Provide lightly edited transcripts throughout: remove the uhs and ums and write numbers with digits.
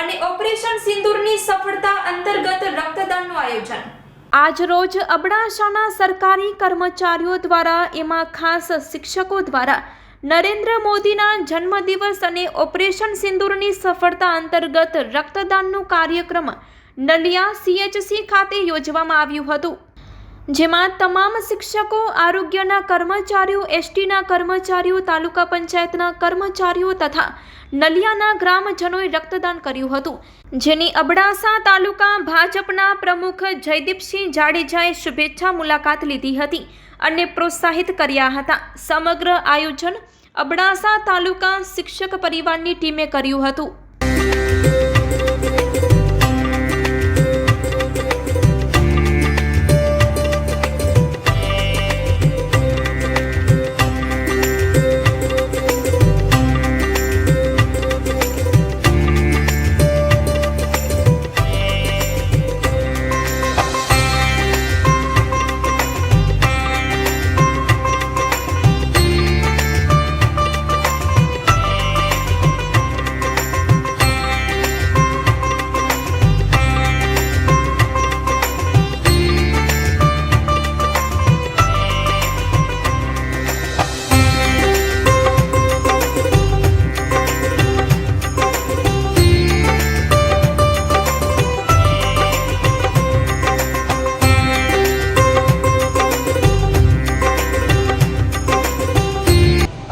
અને ઓપરેશન સિંદૂરની સફળતા અંતર્ગત રક્તદાનનું આયોજન। આજ રોજ અબડાસાના સરકારી કર્મચારીઓ દ્વારા, એમાં ખાસ શિક્ષકો દ્વારા નરેન્દ્ર મોદીના જન્મદિવસ અને ઓપરેશન સિંદૂરની સફળતા અંતર્ગત રક્તદાનનું કાર્યક્રમ નલિયા CHC ખાતે યોજવામાં આવ્યું હતું, જેમાં તમામ શિક્ષકો, આરોગ્યના કર્મચારીઓ, STના કર્મચારીઓ, તાલુકા પંચાયતના કર્મચારીઓ તથા નલિયાના ગ્રામજનોએ રક્તદાન કર્યું હતું, જેની અબડાસા તાલુકા ભાજપના પ્રમુખ જયદીપસિંહ જાડેજાએ શુભેચ્છા મુલાકાત લીધી હતી અને પ્રોત્સાહિત કર્યા હતા। સમગ્ર આયોજન અબડાસા તાલુકા શિક્ષક પરિવારની ટીમે કર્યું હતું।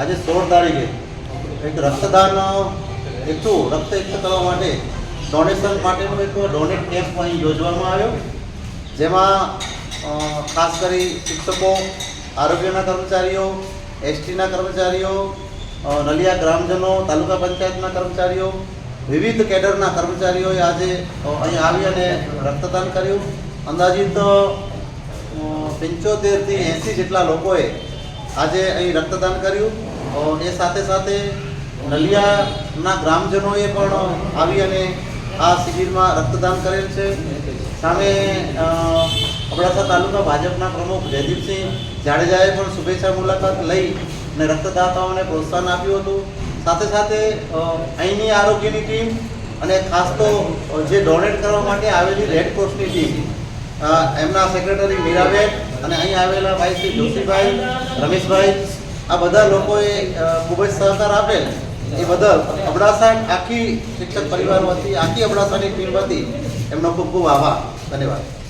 આજે 16 તારીખે એક રક્તદાન એકઠું રક્ત એકઠું કરવા માટે ડોનેશન માટેનો એક ડોનેટ કેમ્પ અહીં યોજવામાં આવ્યો, જેમાં ખાસ કરી શિક્ષકો, આરોગ્યના કર્મચારીઓ, STના કર્મચારીઓ, નલિયા ગ્રામજનો, તાલુકા પંચાયતના કર્મચારીઓ, વિવિધ કેડરના કર્મચારીઓએ આજે અહીં આવી અને રક્તદાન કર્યું। અંદાજિત 75 થી 80 જેટલા લોકોએ આજે અહીં રક્તદાન કર્યું। એ સાથે સાથે નલિયાના ગ્રામજનોએ પણ આવી અને આ શિબિરમાં રક્તદાન કરેલ છે। સામે અબડાસા તાલુકા ભાજપના પ્રમુખ જયદીપસિંહ જાડેજાએ પણ શુભેચ્છા મુલાકાત લઈ અને રક્તદાતાઓને પ્રોત્સાહન આપ્યું હતું। સાથે સાથે અહીંની આરોગ્યની ટીમ અને ખાસ તો જે ડોનેટ કરવા માટે આવેલી રેડ ક્રોસની ટીમ, એમના સેક્રેટરી મીરાબેન અને અહીં આવેલા ભાઈ શ્રી જોશીભાઈ, રમેશભાઈ, આ બધા લોકોએ ખૂબ જ સહકાર આપેલ એ બદલ અબડાસા આખી શિક્ષક પરિવાર વતી, આખી અબડાસાની ટીમ વતી એમનો ખૂબ ખૂબ આભાર। ધન્યવાદ।